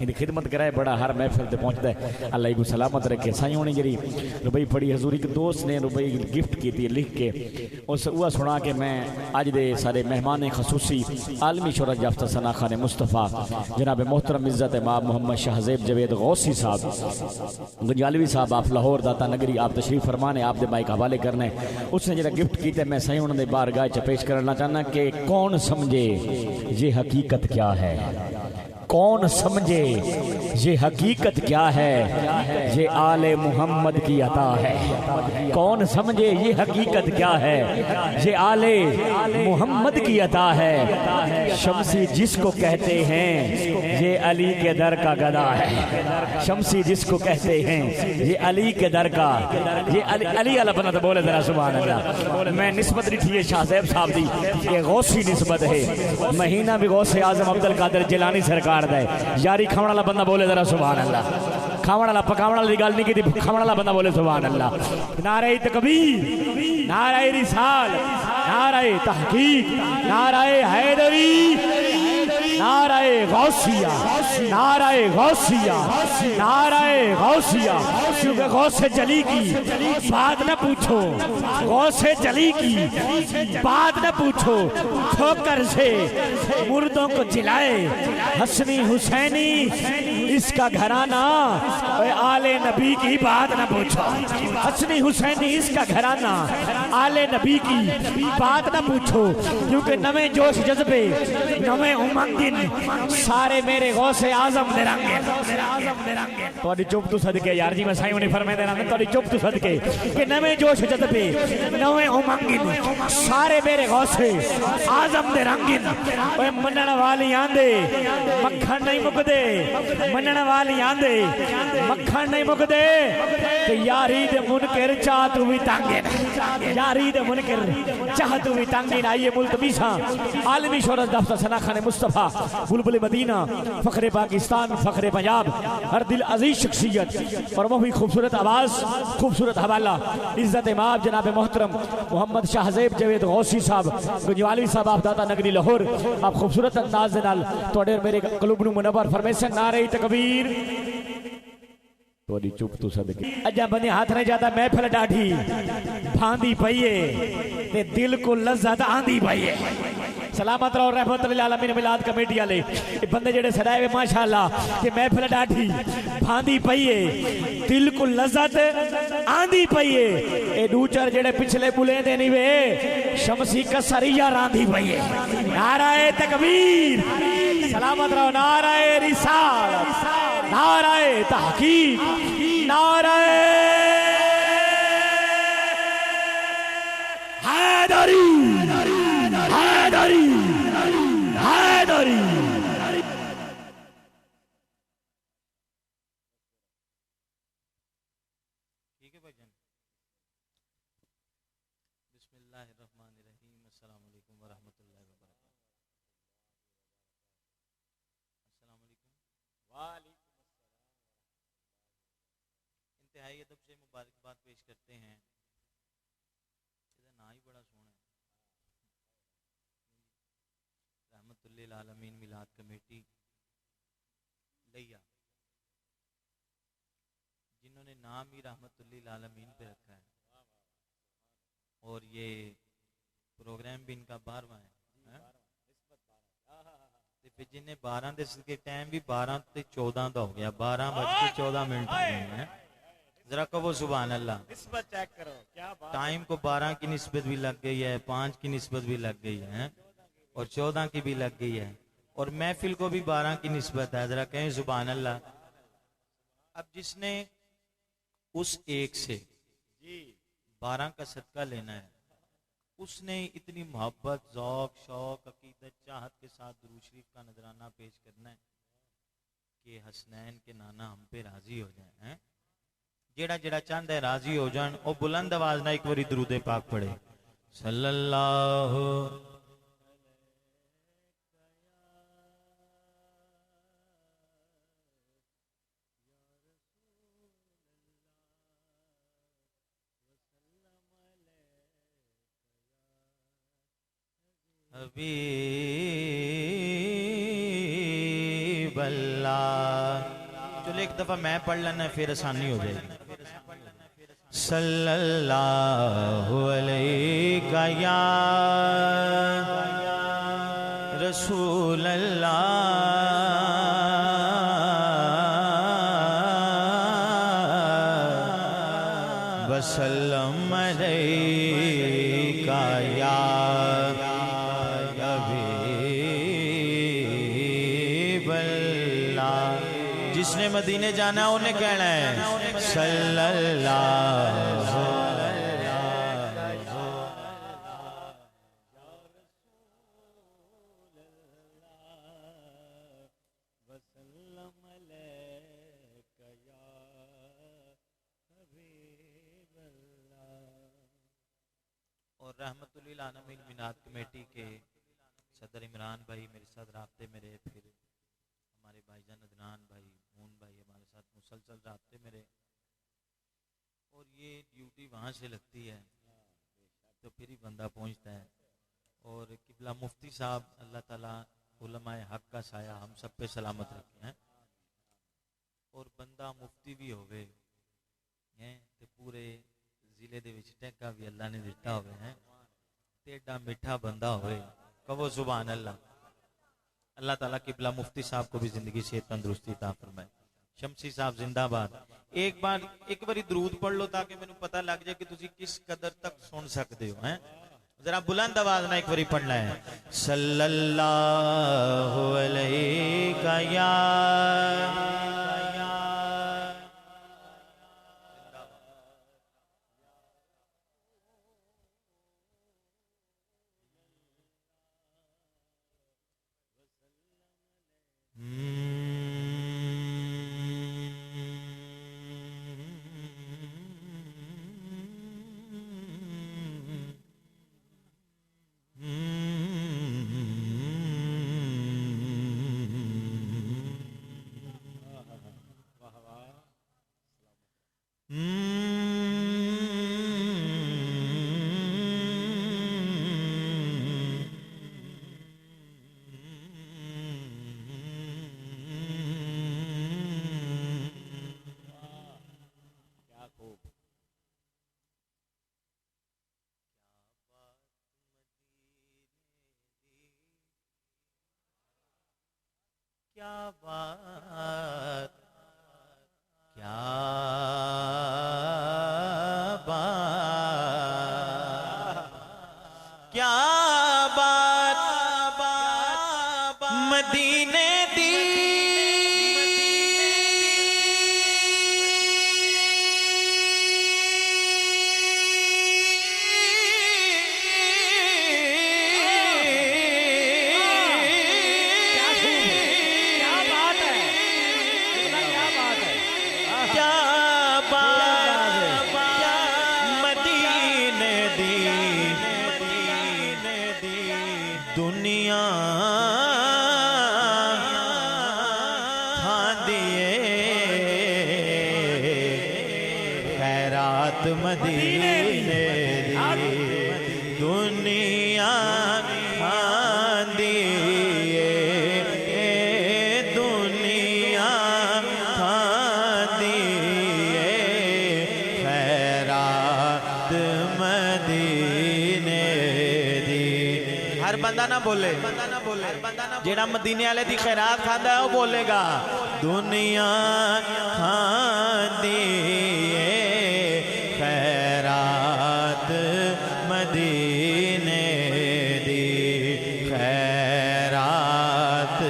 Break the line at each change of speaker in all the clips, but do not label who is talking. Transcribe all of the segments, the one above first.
इनकी खिदमत कराए बड़ा हर महफिल से पहुँचता है। अल्लाह को सलामत रखे। साई होनी जी रुबई पढ़ी हजूरी एक दोस्त ने रुबई गिफ्ट की थी लिख के उस वह सुना के मैं अज दे सारे मेहमान खसूसी आलमी शोहरत याफ्ता सना खान मुस्तफ़ा जनाब मोहतरम इज़्ज़त इमाम मोहम्मद शाहज़ेब जवेद गौसी साहब गंजालवी साहब आप लाहौर दाता नगरी आप तशरीफ फरमाने आप दे माइक हवाले करने उसने जरा गिफ्ट किया मैं सही उन्होंने बारगाह च पेश करना चाहना कि कौन समझे ये हकीकत क्या है, कौन समझे ये हकीकत क्या है, ये आले मोहम्मद की अता है। कौन समझे ये हकीकत क्या है, ये आले मोहम्मद की अता है। शमसी जिसको कहते हैं ये अली के दर का गदा है। शमसी जिसको कहते हैं ये अली के दर का, ये अली अला बना तो बोले जरा सुभान अल्लाह। मैं निस्बत नहीं थी शाहज़ेब साहब दी, ये गौसी निस्बत है। महीना भी गौसे आजम अब्दुल कादिर जिलानी सरकार दे यारी खावण वाला बंदा बोले जरा सुभान अल्लाह। खावण वाला पकावण वाली गल नहीं की, खावण वाला बंदा बोले सुभान अल्लाह। नारे तकबीर, नारे रिसाल, नारे तहकीक, नारे हैदरी, नारे गौसिया, नारे गौसिया, नारे गौसिया। क्योंकि गौसे जली की बात न पूछो, गौसे जली की बात न पूछो। ठोकर से मुर्दों को जिलाए हसनी हुसैनी इसका घराना, आले नबी की बात न पूछो। हसनी हुसैनी इसका घराना, आले नबी की बात न पूछो। क्योंकि नवे जोश जज्बे, नवे उमंगिन सारे मेरे गौसे आजम दे रंगे। थोड़ी चुप तू सदके यार जी मैं साईं ने फरमाया देना थोड़ी चुप तू सदके कि नवे जोश जज्बे, नवे उमंगिन सारे मेरे गौसे आजम दे रंगिन। ओए मनण वाली आंदे मक्खन नहीं मुकदे, मनण वाली आंदे मक्खन नहीं मुकदे। ते यारी दे मुनकर चाह तू भी तांगे, यारी दे मुनकर चाह तू भी तांगे। आइए मुल्तमीसा आलमी शोहरत दफ्तर सना खान मुस्तफ़ा बुलबुल मदीना फ़ख्रे पाकिस्तान फ़ख्रे पंजाब हर दिल अजीज शख्सियत और वो भी खूबसूरत आवाज़ खूबसूरत हवाला इज़्ज़त इमाम जनाब मोहतरम मोहम्मद शाहज़ेब जवेद गौसी साहब गुंजवाली साहब आप दाता नगरी लाहौर आप खूबसूरत अंदाज नाल तोड़े मेरे कलूब नूं मुनव्वर फरमाइसन नारे तकबीर। थोड़ी चुप तू सदके अजा बंदे हाथ नहीं जाता महफिल डाढ़ी भांदी पईए ते दिल को लज्जत आंदी पईए। सलामत रहो रहमतुल आलमीन मिलाद कमेटी वाले बंदे जेड़े सदाए वे माशाअल्लाह कि महफिल डाढ़ी भांदी पईए दिल को लज्जत आंदी पईए। ए दूचर जेड़े पिछले बुले दे नहीं वे शमसी कसरिया रांधी पईए। नाराए तकबीर, सलामत रहो, नाराए रिसालत, नाराए तहकीक, नाराए हैदरी, हैदरी, हैदरी।
ठीक है भाईजान। बिस्मिल्लाहिर्रहमानिर्रहीम। अस्सलाम वालेकुम वरहमतुल्लाहि वबरकातुहू। अस्सलाम वालेकुम। वालेकुम अस्सलाम। इंतहाई अदब से मुबारकबाद पेश करते हैं। इसका ना ही बड़ा सोहना है। रहमतुल्लिल आलमीन मिलाद कमेटी लिया जिन्होंने नाम ही रहमतुल्लिल आलमीन पे रखा है और ये प्रोग्राम भी इनका 12वां है। ते फिर जिन्हें 12 दे सदके टाइम भी 12 ते 14 का हो गया, 12:14 हो गए हैं। जरा कहो सुभान अल्लाह। निस्बत चेक करो क्या बात। टाइम को 12 की निस्बत भी लग गई है, 5 की निस्बत भी लग गई है और 14 की भी लग गई है और महफिल को भी 12 की निस्बत है। जरा कहें सुभान अल्लाह। अब जिसने उस एक से 12 का सदका लेना है उसने इतनी मोहब्बत ज़ौक शौक अकीदत चाहत के साथ दुरूद शरीफ का नजराना पेश करना है कि हसनैन के नाना हम पे राजी हो जाए हैं। जेड़ा जेड़ा चाहता है राजी हो जान और बुलंद आवाज ना एक बारी दुरूद पाक पढ़े सल्लल्लाहु हबीब अल्लाह चलो एक दफा मैं पढ़ लेना फिर आसानी हो जाएगी। सल्लल्लाहु अलैका या रसूल अल्लाह वसल्लम अलैका या हबीबल्लाह। जिसने मदीने जाना उन्हें कहना है सल्लल्लाहु और रहमतुल्लिल आलमीन मिनात कमेटी के सदर इमरान भाई मेरे साथ राब्ते में रहे, फिर हमारे भाईजान अदनान भाई मून भाई हमारे साथ मुसलसल राब्ते में रहे। और ये ड्यूटी वहाँ से लगती है तो फिर ही बंदा पहुँचता है। और किबला मुफ्ती साहब अल्लाह ताला उलमाए हक का साया हम सब पे सलामत रखे हैं। और बंदा मुफ्ती भी होवे हैं तो पूरे जिले दे विच टैका भी अल्लाह ने दिता होवे हैं ते एडा मीठा बंदा होवे, कहो सुभान अल्लाह। अल्लाह ताला किबला मुफ्ती साहब को भी जिंदगी से तंदुरुस्ती अता फरमाए। शमसी साहब जिंदाबाद। एक बार दरूद पढ़ लो ताकि मैनू पता लग जाए कि तुसी किस कदर तक सुन सकते हो। हैं जरा बुलंद आवाज ना एक बारी पढ़ना है सल्लल्लाहु अलैका या क्या बात क्या बात क्या बात मदीने दी दुनिया खांदिए खैरात मदीने दी दुनिया खांदिए दुनिया खांदिए खैरात मदीने दी। हर बंदा ना बोले जेड़ा मदीने वाले दी खैरात खांदा है वो बोलेगा दुनिया खांदी खैरात मदीने दी खैरात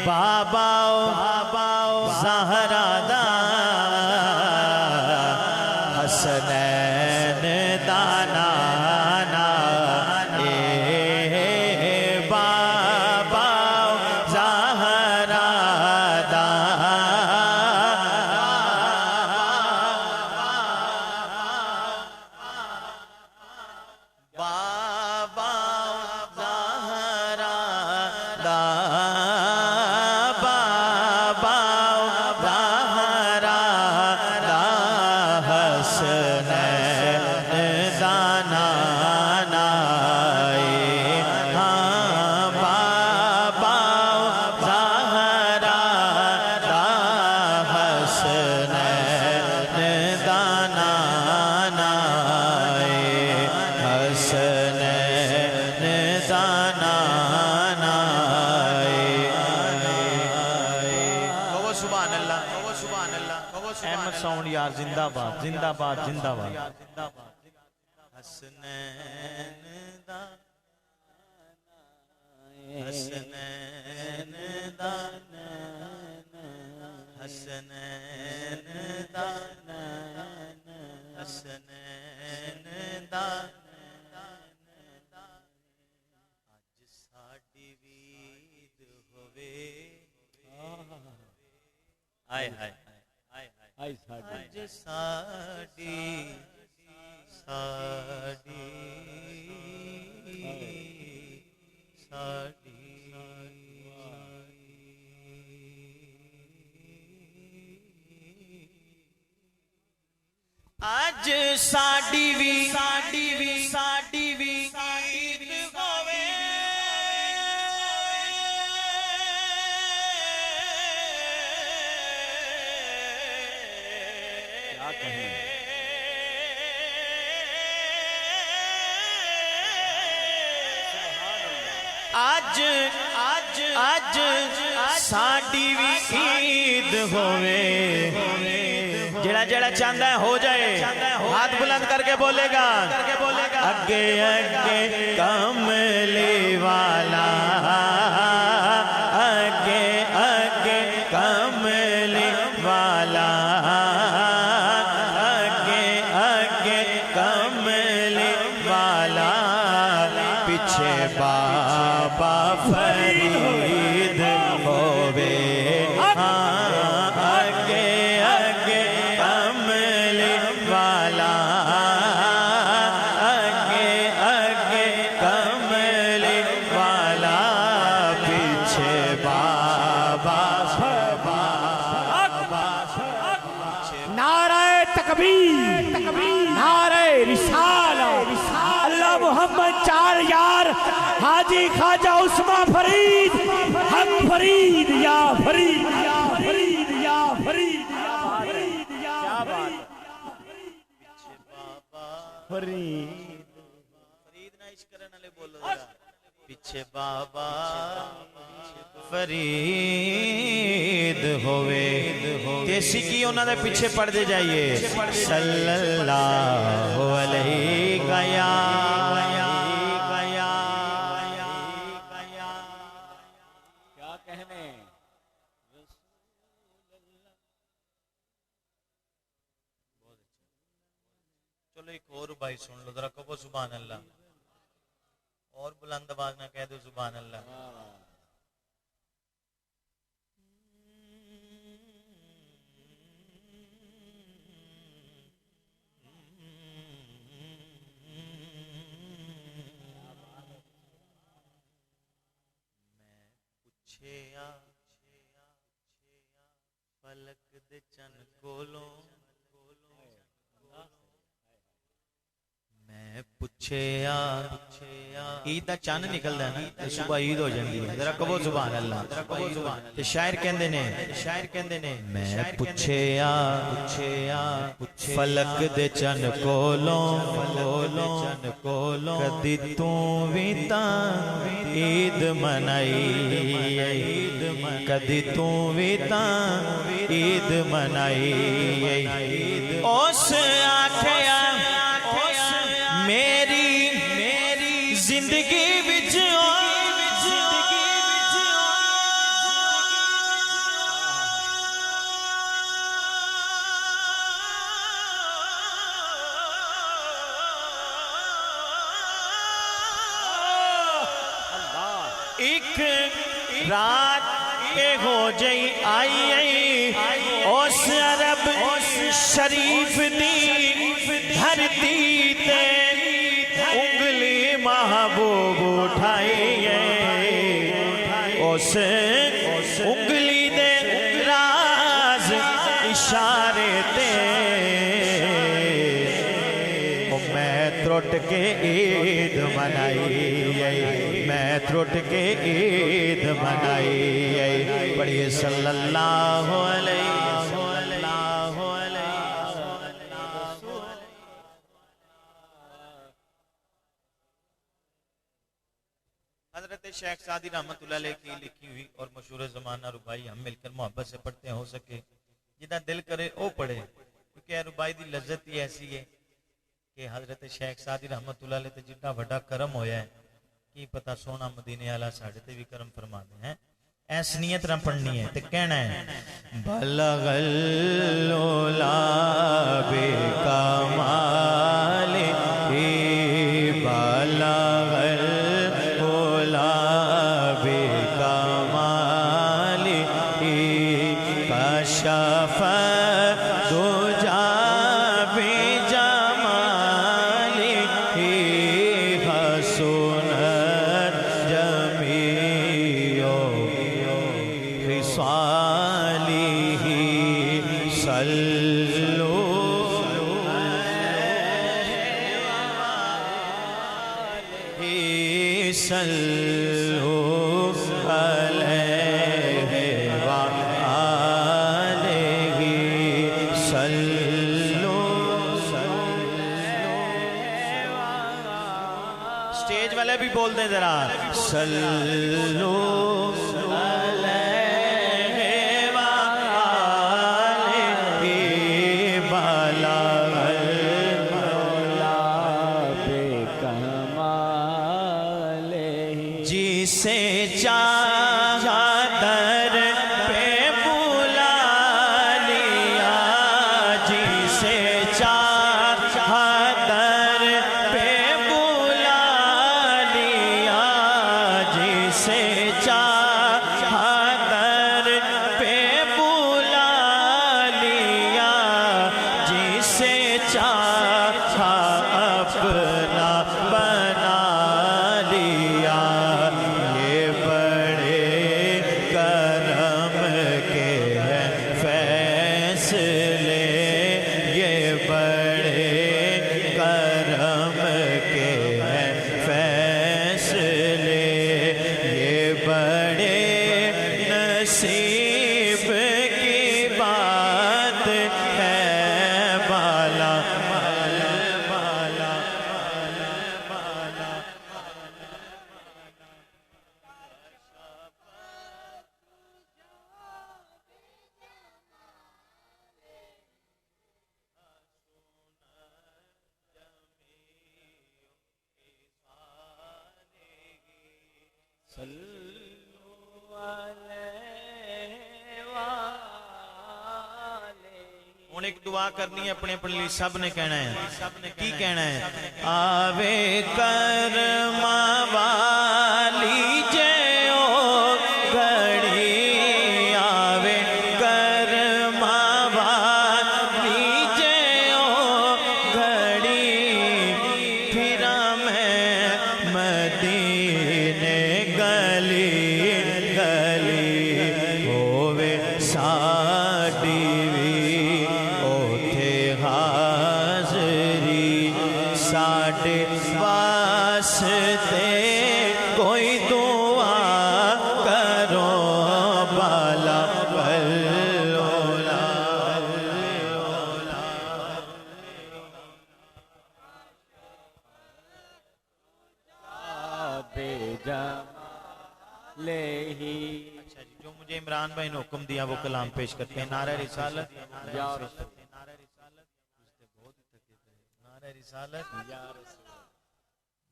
बाबा ज़हरा हसनैन दाना बाबा ज़हरा सुभान अल्लाह, अहमद साउंड यार जिंदाबाद जिंदाबाद जिंदाबाद। हसनैन दा हसनैन दा हसनैन दा हसनैन दा अज साडी वीद होवे। हाय हाय हाय हाय अज साडी साडी साडी अज साडी वी साडी वी साडी वी ईद होवे।
क्या कहें
आज आज आज साडी भी ईद होवे। जेड़ा जेड़ा चाहता है हो जाए, हाथ बुलंद करके बोलेगा अगे अगे कमली वाला, अगे अगे कमली वाला, अगे अगे कमली वाला, पीछे बाबा फरीद होवे। अगे अगे कमली वाला, अगे अगे कमली वाला, पीछे बाबा
नारे तकबीर नारे रिसालत अल्लाह मोहम्मद चार यार हाजी ख्वाजा उस्मा फरीद हक फरीद या फरीद या फरीद या फरीद या फरीद या फरीद
ना इश्क करने वाले बोलो जरा। पीछे बाबा फरीद होवे। देसी की उन्होंने पीछे पढ़ते जाइए सल्लल्लाहु अलैहि गया
क्या कहने।
चलो एक और भाई सुन लो जरा, कहो सुभान अल्लाह। और बुलंद आवाज ना कह दो सुभान अल्लाह। पूछेया फलक दे चन कोलों, मैं पूछेया ईद दा चन निकलदा है ना, सुबह ईद हो जाती है। जरा कहो सुभान अल्लाह। ते शायर कहंदे ने मैं पूछेया फलक दे चन कोलों कदी तू भी तां ईद मनाई, कदी तू भी तां ईद मनाई। उस आखिया मेरी जिंदगी विच एक रात के हो जई आई उस अरब शरीफ दी धरती ते उंगली महबूब उठाई उस उंगली दे राज इशारे ते मैं त्रुट के ईद मनाई, मैं त्रुट के ईद मनाई। पढ़िए सल्लल्लाहु अलैहि हज़रत शेख सादी रहमतुल्लाह अलैह की लिखी हुई और मशहूर ज़माना रुबाई हम मिलकर मोहब्बत से पढ़ते हैं, हो सके जिदा दिल करे वो पढ़े, क्योंकि रुबाई की लज्जत ही ऐसी है कि हजरत शेख सादी रहमतुल्लाह अलैह ते जितना बड़ा करम होया है, की पता सोना मदीने वाला साढ़े ते भी करम फरमा दे हैं। ऐस नीयत ना पढ़नी है ते कहना है बलगल लोला बेकमाल ही बलगल लोला बेकमाल ही कशफ दुजा बेजमाल ही हसनत जमीओ सालिही सल्लु सल्लु अलैहि व आलिहि सल्लु। स्टेज वाले भी बोल दे जरा सल्लु जिसे चाहा दर पे बुला लिया, जिसे चाहा दर पे बुला लिया, जिसे चाहा दर पे बुला लिया, जिसे चाहा अपना बना लिया। ये बड़े करम के हैं फैसले, ये बड़े करम के हैं फैसले, ये बड़े नसीब की बात है। बाला बाला बाला बाला हुण एक दुआ करनी है अपने अपने लिए, सब ने कहना है। की कहना है? आवे कर्मा वाली जय ओ घड़ी, आवे कर्मा वाली जय ओ घड़ी, फिरा मैं मदीने गली गली, होवे साडी भी ओथे हाज़री, साडे वास्ते कोई दुआ करो। बाला बल्लोला अच्छा जी, जो मुझे इमरान भाई ने हुक्म दिया वो कलाम पेश करते हैं। नारा रिसालत, नारा रिसालत, नारा रिसालत,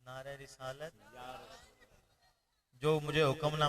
नारा रिसालत। जो मुझे हुक्मनामा